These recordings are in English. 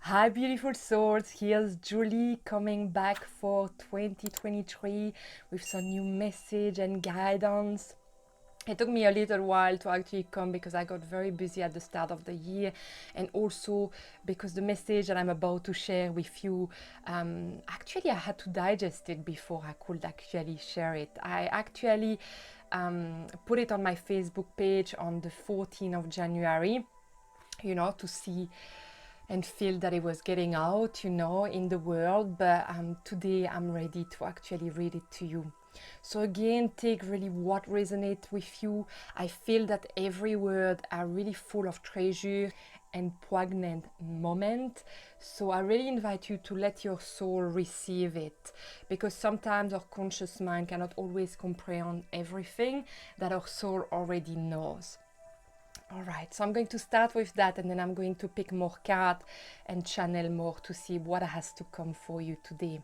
Hi beautiful souls, here's Julie coming back for 2023 with some new message and guidance. It took me a little while to actually come because I got very busy at the start of the year, and also because the message that I'm about to share with you, actually I had to digest it before I could actually share it. I actually put it on my Facebook page on the 14th of January, to see and feel that it was getting out, in the world. But today I'm ready to actually read it to you. So again, take really what resonates with you. I feel that every word are really full of treasure and poignant moment. So I really invite you to let your soul receive it, because sometimes our conscious mind cannot always comprehend everything that our soul already knows. All right, so I'm going to start with that, and then I'm going to pick more cards and channel more to see what has to come for you today.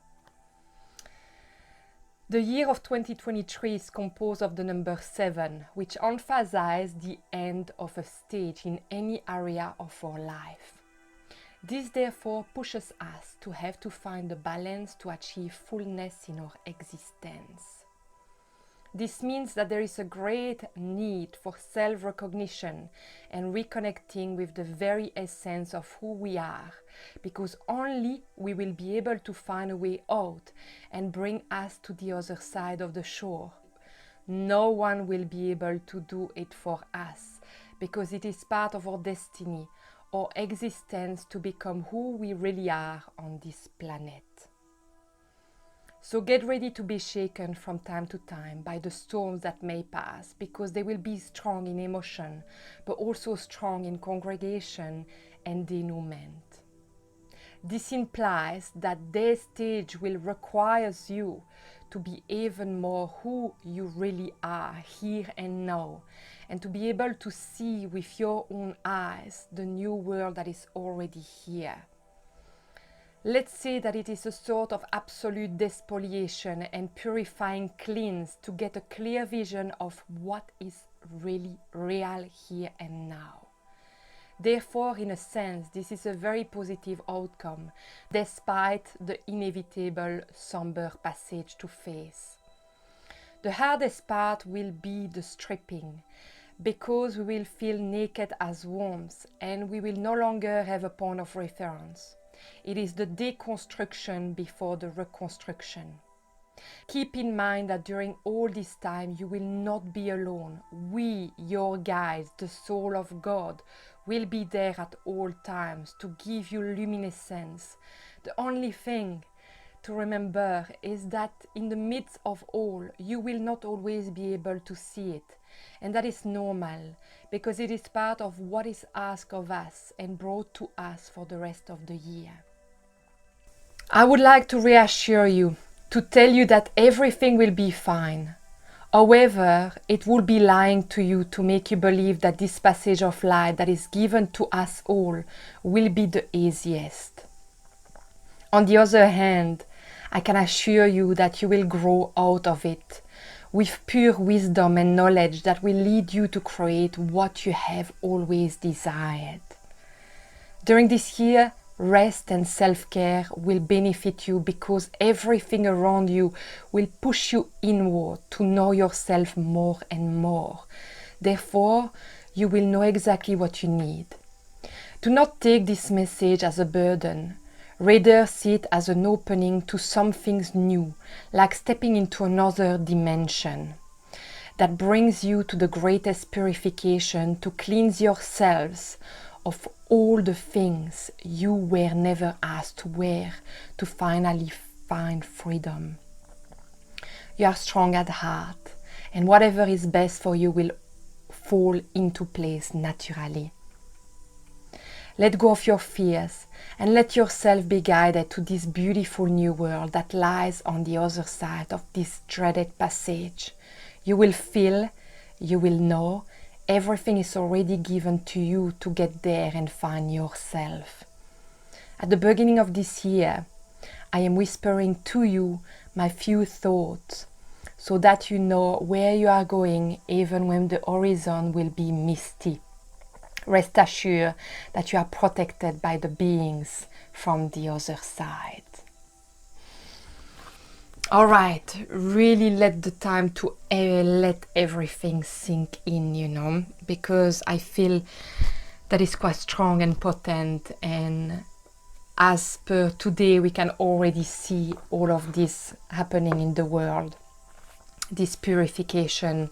The year of 2023 is composed of the number 7, which emphasizes the end of a stage in any area of our life. This therefore pushes us to have to find a balance to achieve fullness in our existence. This means that there is a great need for self-recognition and reconnecting with the very essence of who we are, because only we will be able to find a way out and bring us to the other side of the shore. No one will be able to do it for us, because it is part of our destiny, our existence, to become who we really are on this planet. So get ready to be shaken from time to time by the storms that may pass, because they will be strong in emotion, but also strong in congregation and denouement. This implies that their stage will require you to be even more who you really are here and now, and to be able to see with your own eyes the new world that is already here. Let's say that it is a sort of absolute despoliation and purifying cleanse to get a clear vision of what is really real here and now. Therefore, in a sense, this is a very positive outcome, despite the inevitable somber passage to face. The hardest part will be the stripping, because we will feel naked as worms and we will no longer have a point of reference. It is the deconstruction before the reconstruction. Keep in mind that during all this time you will not be alone. We, your guides, the soul of God, will be there at all times to give you luminescence. The only thing to remember is that in the midst of all, you will not always be able to see it. And that is normal, because it is part of what is asked of us and brought to us for the rest of the year. I would like to reassure you, to tell you that everything will be fine. However, it would be lying to you to make you believe that this passage of light that is given to us all will be the easiest. On the other hand, I can assure you that you will grow out of it with pure wisdom and knowledge that will lead you to create what you have always desired. During this year, rest and self-care will benefit you, because everything around you will push you inward to know yourself more and more. Therefore, you will know exactly what you need. Do not take this message as a burden. Rather, see it as an opening to something new, like stepping into another dimension that brings you to the greatest purification, to cleanse yourselves of all the things you were never asked to wear, to finally find freedom. You are strong at heart, and whatever is best for you will fall into place naturally. Let go of your fears and let yourself be guided to this beautiful new world that lies on the other side of this dreaded passage. You will feel, you will know, everything is already given to you to get there and find yourself. At the beginning of this year, I am whispering to you my few thoughts, so that you know where you are going, even when the horizon will be misty. rest assured that you are protected by the beings from the other side. All right, really let the time to let everything sink in, you know, because I feel that is quite strong and potent, and as per today we can already see all of this happening in the world, this purification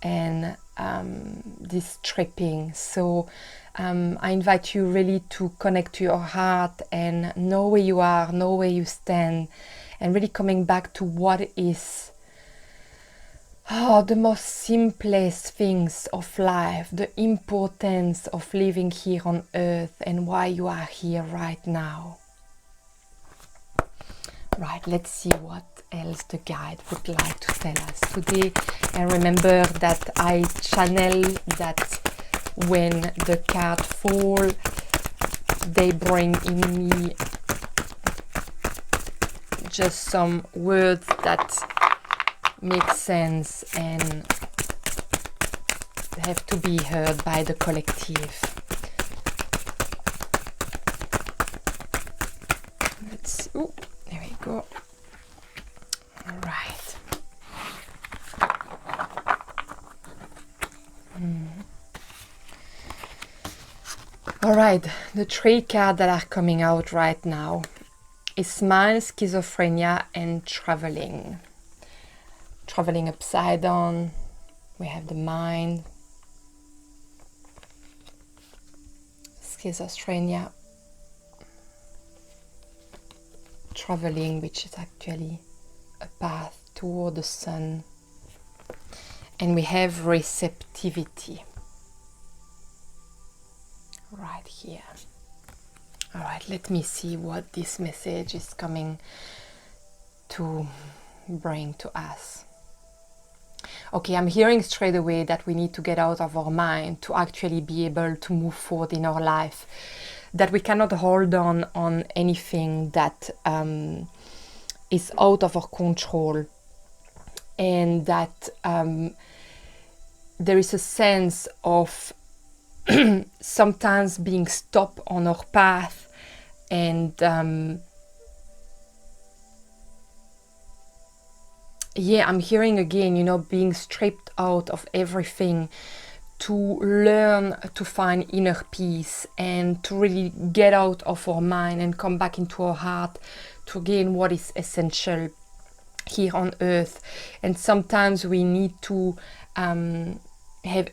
and this stripping. So I invite you really to connect to your heart and know where you are, know where you stand, and really coming back to what is the most simplest things of life, the importance of living here on earth and why you are here right now. Right, let's see what else the guide would like to tell us today. And remember that I channel that when the card fall, they bring in me just some words that make sense and have to be heard by the collective. Let's see. Oh, there we go. All right. All right, the three cards that are coming out right now is smile, schizophrenia, and traveling. Traveling upside down, we have the mind, schizophrenia, traveling, which is actually a path toward the sun, and we have receptivity right here. All right, let me see what this message is coming to bring to us. Okay, I'm hearing straight away that we need to get out of our mind to actually be able to move forward in our life, that we cannot hold on anything that is out of our control, and that there is a sense of sometimes being stopped on our path, and yeah, I'm hearing again, you know, being stripped out of everything to learn to find inner peace and to really get out of our mind and come back into our heart to gain what is essential here on earth. And sometimes we need to have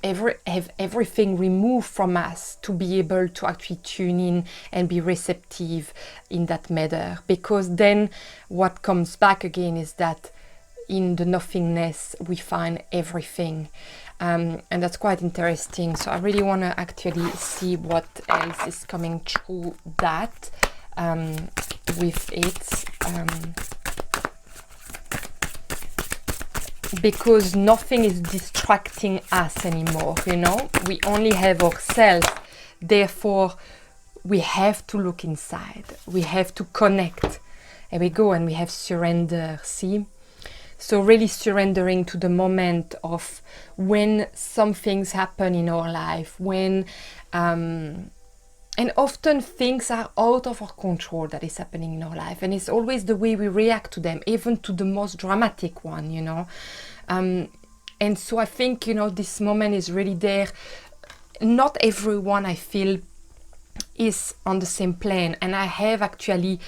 everything removed from us to be able to actually tune in and be receptive in that matter, because then what comes back again is that in the nothingness we find everything, and that's quite interesting. So I really want to actually see what else is coming through that with it, because nothing is distracting us anymore, you know, we only have ourselves, therefore we have to look inside, we have to connect, and we go and we have surrender. See, so really surrendering to the moment of when some things happen in our life, when and often things are out of our control that is happening in our life, and it's always the way we react to them, even to the most dramatic one, you know. And so I think, you know, this moment is really there. Not everyone, I feel, is on the same plane, and I have actually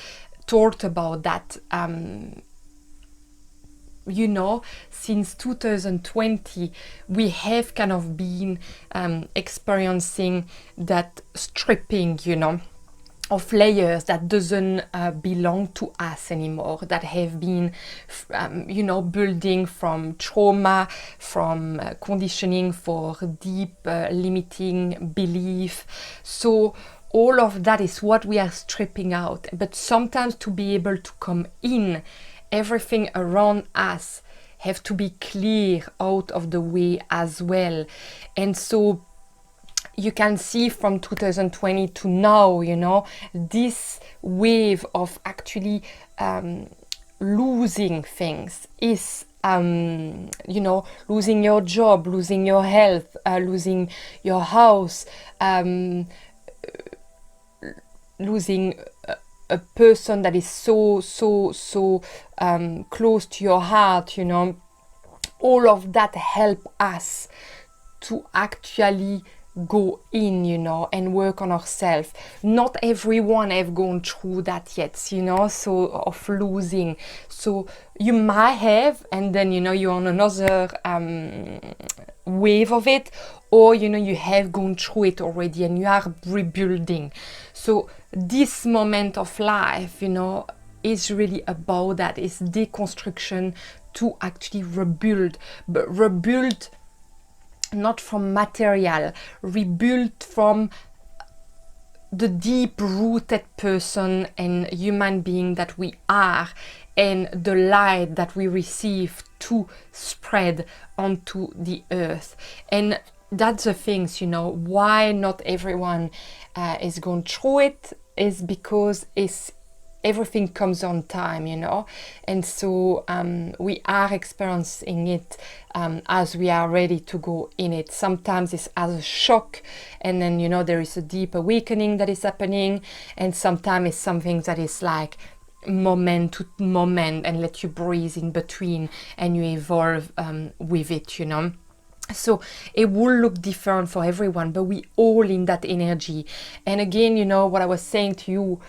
talked about that, you know, since 2020 we have kind of been experiencing that stripping, you know, of layers that doesn't belong to us anymore, that have been you know, building from trauma, from conditioning for deep limiting belief. So all of that is what we are stripping out. But sometimes to be able to come in, everything around us have to be clear out of the way as well. And so you can see from 2020 to now, you know, this wave of actually losing things is you know, losing your job, losing your health, losing your house, losing a person that is so close to your heart, you know. All of that help us to actually go in, you know, and work on ourselves. Not everyone have gone through that yet, you know, so of losing. So you might have, and then, you know, you're on another wave of it, or, you know, you have gone through it already and you are rebuilding. So this moment of life, you know, is really about that. It's deconstruction to actually rebuild, but rebuild not from material, rebuild from the deep-rooted person and human being that we are, and the light that we receive to spread onto the earth. And that's the things, you know, why not everyone is going through it, is because everything comes on time, you know. And so we are experiencing it as we are ready to go in it. Sometimes it's as a shock, and then, you know, there is a deep awakening that is happening, and sometimes it's something that is like moment to moment and let you breathe in between and you evolve with it, you know. So it will look different for everyone, but we all in that energy. And again, you know, what I was saying to you,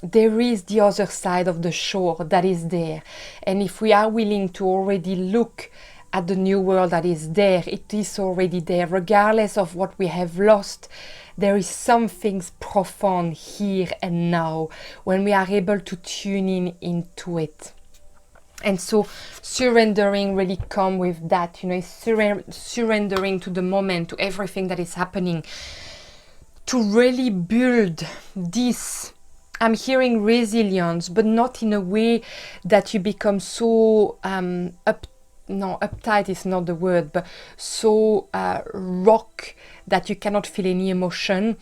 there is the other side of the shore that is there. And if we are willing to already look at the new world that is there, it is already there. Regardless of what we have lost, there is something profound here and now when we are able to tune in into it. And so surrendering really come with that, you know, surrendering to the moment, to everything that is happening, to really build this. I'm hearing resilience, but not in a way that you become so uptight is not the word, but so rock that you cannot feel any emotion,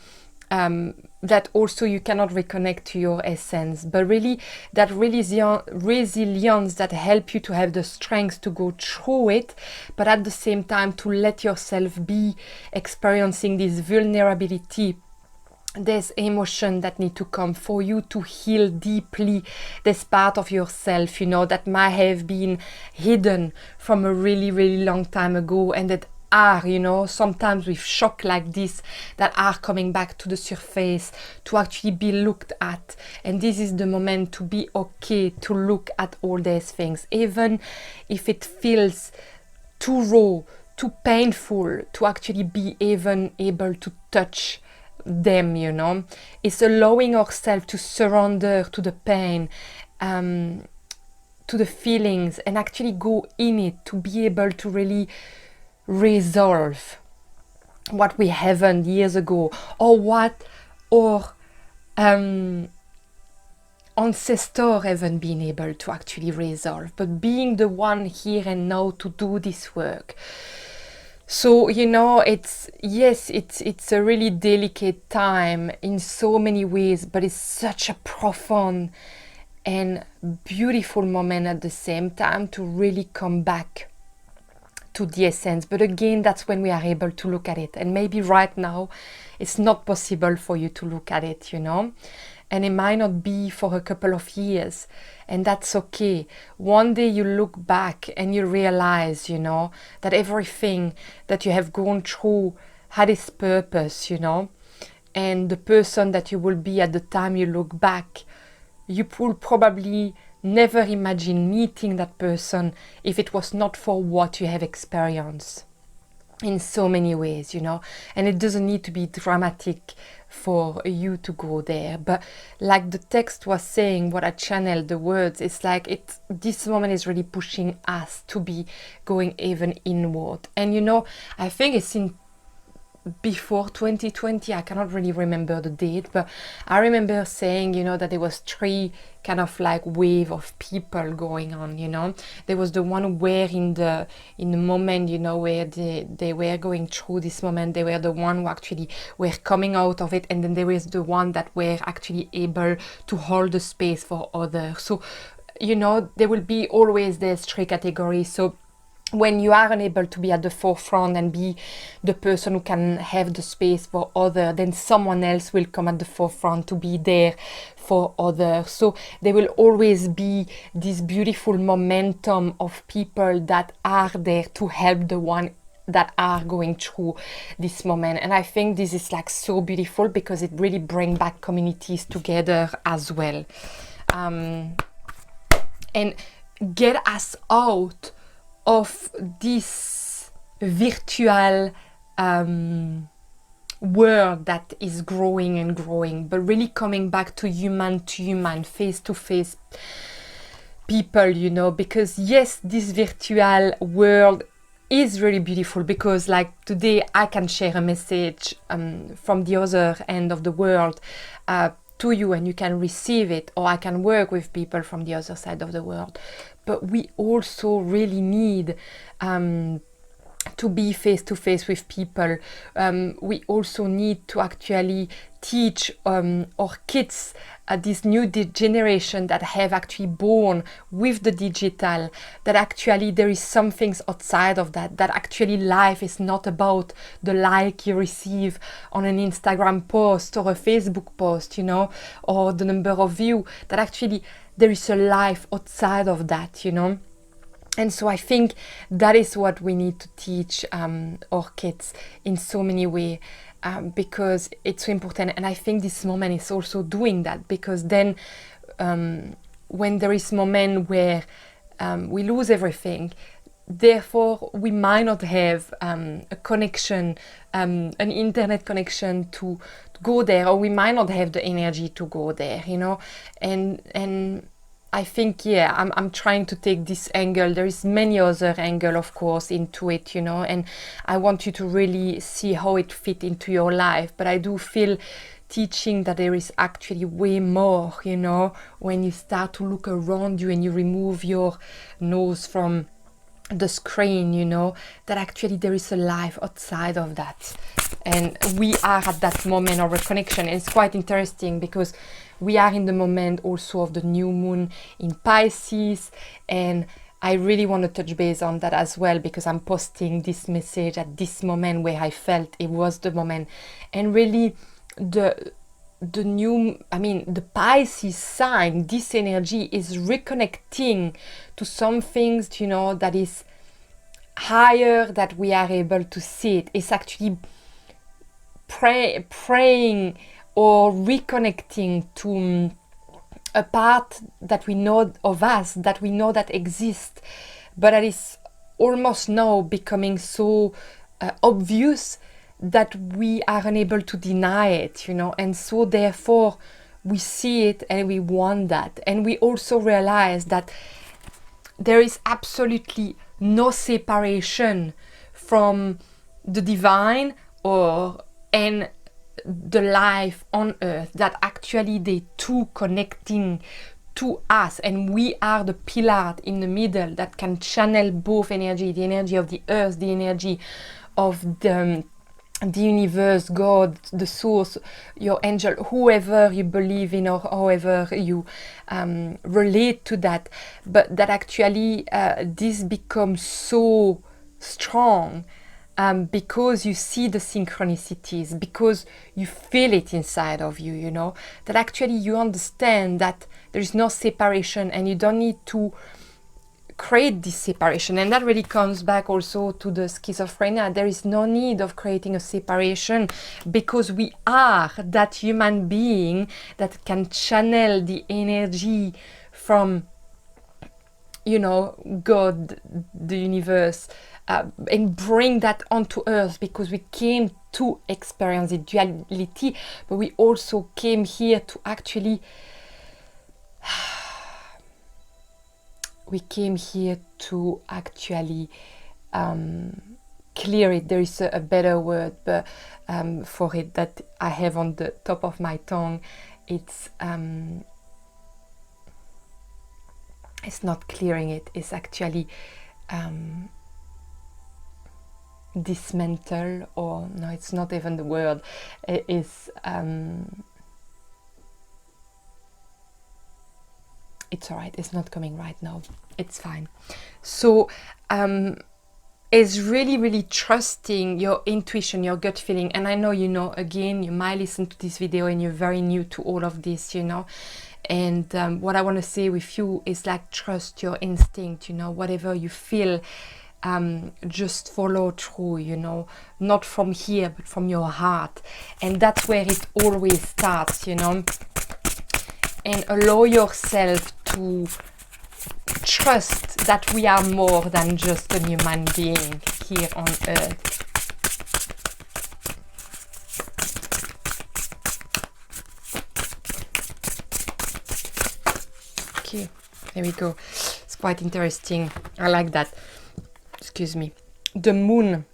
that also you cannot reconnect to your essence. But really that resilience that help you to have the strength to go through it, but at the same time to let yourself be experiencing this vulnerability. There's emotion that need to come for you to heal deeply this part of yourself, you know, that might have been hidden from a really long time ago, and that are, you know, sometimes with shock like this, that are coming back to the surface to actually be looked at. And this is the moment to be okay to look at all these things, even if it feels too raw, too painful to actually be even able to touch them, you know. It's allowing ourselves to surrender to the pain, to the feelings, and actually go in it, to be able to really resolve what we haven't years ago, or what our ancestors haven't been able to actually resolve, but being the one here and now to do this work. So, you know, it's a really delicate time in so many ways, but it's such a profound and beautiful moment at the same time to really come back to the essence. But again, that's when we are able to look at it. And maybe right now it's not possible for you to look at it, you know. And it might not be for a couple of years, and that's okay. One day you look back and you realize, you know, that everything that you have gone through had its purpose, you know. And the person that you will be at the time you look back, you will probably never imagine meeting that person if it was not for what you have experienced in so many ways, you know. And it doesn't need to be dramatic for you to go there, but like the text was saying, what I channeled, the words, it's like this moment is really pushing us to be going even inward. And you know, I think it's in before 2020, I cannot really remember the date, but I remember saying, you know, that there was 3 kind of like wave of people going on, you know. There was the one where in the moment, you know, where they were going through this moment, they were the one who actually were coming out of it, and then there was the one that were actually able to hold the space for others. So you know, there will be always these three categories. So when you are unable to be at the forefront and be the person who can have the space for others, then someone else will come at the forefront to be there for others. So there will always be this beautiful momentum of people that are there to help the one that are going through this moment. And I think this is like so beautiful because it really brings back communities together as well, and get us out of this virtual world that is growing and growing, but really coming back to human, face to face people, you know, because yes, this virtual world is really beautiful, because like today I can share a message from the other end of the world to you, and you can receive it, or I can work with people from the other side of the world. But we also really need to be face to face with people. We also need to actually teach our kids, this new generation that have actually born with the digital, that actually there is some things outside of that, that actually life is not about the like you receive on an Instagram post or a Facebook post, you know, or the number of views, that actually there is a life outside of that, you know. And so I think that is what we need to teach our kids in so many ways, because it's so important. And I think this moment is also doing that, because then when there is moment where we lose everything, therefore we might not have a connection, an internet connection to go there, or we might not have the energy to go there, you know. And I think, yeah, I'm trying to take this angle. There is many other angle, of course, into it, you know, and I want you to really see how it fit into your life. But I do feel teaching that there is actually way more, you know, when you start to look around you and you remove your nose from the screen, you know, that actually there is a life outside of that. And we are at that moment of reconnection. And it's quite interesting because we are in the moment also of the new moon in Pisces, and I really want to touch base on that as well, because I'm posting this message at this moment where I felt it was the moment. And really the Pisces sign, this energy is reconnecting to some things, you know, that is higher, that we are able to see it. It's actually praying or reconnecting to a part that we know of us, that we know that exists, but that is almost now becoming so obvious that we are unable to deny it, you know. And so therefore we see it and we want that. And we also realize that there is absolutely no separation from the divine and the life on earth, that actually they two connecting to us, and we are the pillar in the middle that can channel both energy, the energy of the earth, the energy of the universe, God, the source, your angel, whoever you believe in or however you relate to that. But that actually this becomes so strong because you see the synchronicities, because you feel it inside of you, you know, that actually you understand that there is no separation and you don't need to create this separation. And that really comes back also to the schizophrenia. There is no need of creating a separation, because we are that human being that can channel the energy from, you know, God, the universe, and bring that onto earth, because we came to experience the duality, but we also came here to actually clear it. There is a better word but for it that I have on the top of my tongue. It's not clearing it, it's actually dismantle, or no, it's not even the word. It is it's all right, it's not coming right now, it's fine. So is really, really trusting your intuition, your gut feeling. And I know, you know, again, you might listen to this video and you're very new to all of this, you know. And what I want to say with you is like, trust your instinct, you know, whatever you feel, just follow through, you know, not from here, but from your heart. And that's where it always starts, you know. And allow yourself to trust that we are more than just a human being here on earth. Okay, there we go. It's quite interesting. I like that. Excuse me. The moon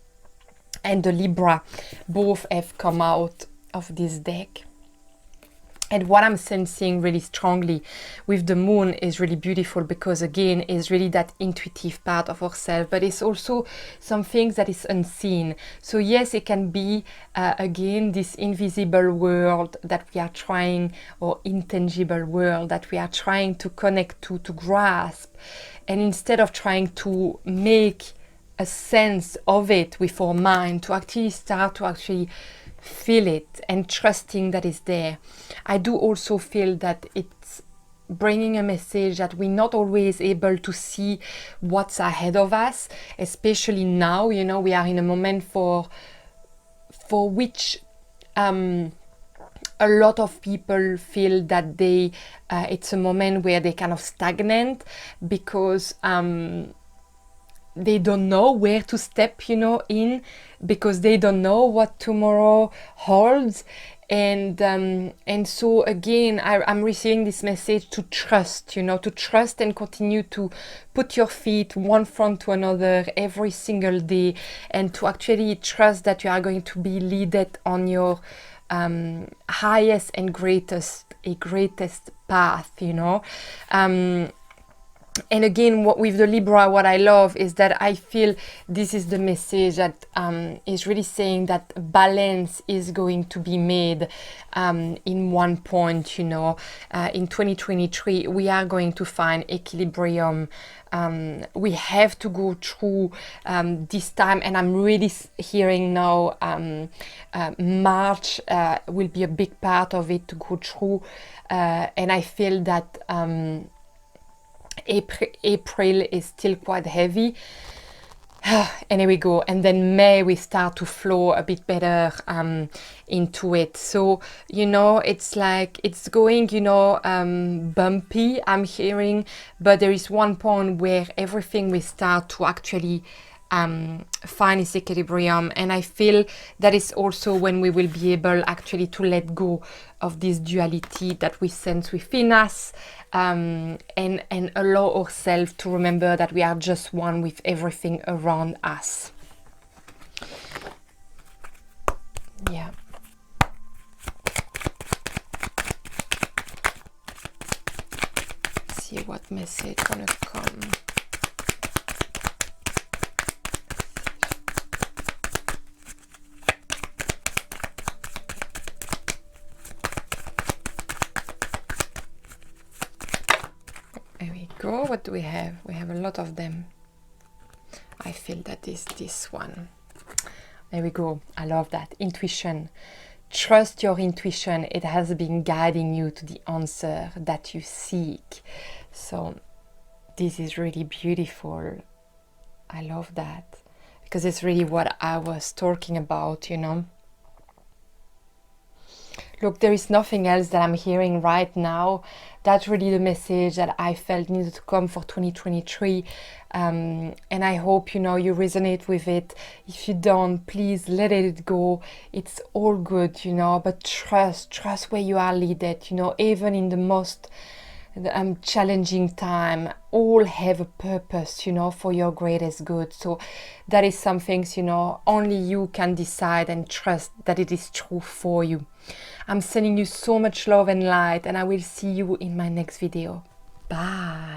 and the Libra both have come out of this deck. And what I'm sensing really strongly with the moon is really beautiful, because again, is really that intuitive part of ourselves, but it's also some things that is unseen. So yes, it can be again this invisible world that we are trying, or intangible world that we are trying to connect to grasp. And instead of trying to make a sense of it with our mind, to actually start to actually feel it and trusting that it's there. I do also feel that it's bringing a message that we're not always able to see what's ahead of us, especially now, you know, we are in a moment for which a lot of people feel that they it's a moment where they kind of stagnant, because they don't know where to step, you know, in, because they don't know what tomorrow holds. And so again, I'm receiving this message to trust, you know, to trust and continue to put your feet one front to another every single day, and to actually trust that you are going to be led on your highest and greatest path, you know. And again, with the Libra, what I love is that I feel this is the message that is really saying that balance is going to be made in one point, you know. In 2023, we are going to find equilibrium. We have to go through this time, and I'm really hearing now March will be a big part of it to go through, and I feel that April is still quite heavy. And here we go. And then May, we start to flow a bit better into it. So, you know, it's like, it's going, you know, bumpy, I'm hearing. But there is one point where everything will start to actually find its equilibrium. And I feel that is also when we will be able actually to let go of this duality that we sense within us, and allow ourselves to remember that we are just one with everything around us. Yeah. Let's see what message gonna come. There we go. What do we have? We have a lot of them. I feel that is this one. There we go. I love that. Intuition. Trust your intuition. It has been guiding you to the answer that you seek. So this is really beautiful. I love that, because it's really what I was talking about, you know. Look, there is nothing else that I'm hearing right now. That's really the message that I felt needed to come for 2023. And I hope, you know, you resonate with it. If you don't, please let it go. It's all good, you know, but trust where you are led, you know, even in the most challenging time, all have a purpose, you know, for your greatest good. So that is some things, you know, only you can decide and trust that it is true for you. I'm sending you so much love and light, and I will see you in my next video. Bye.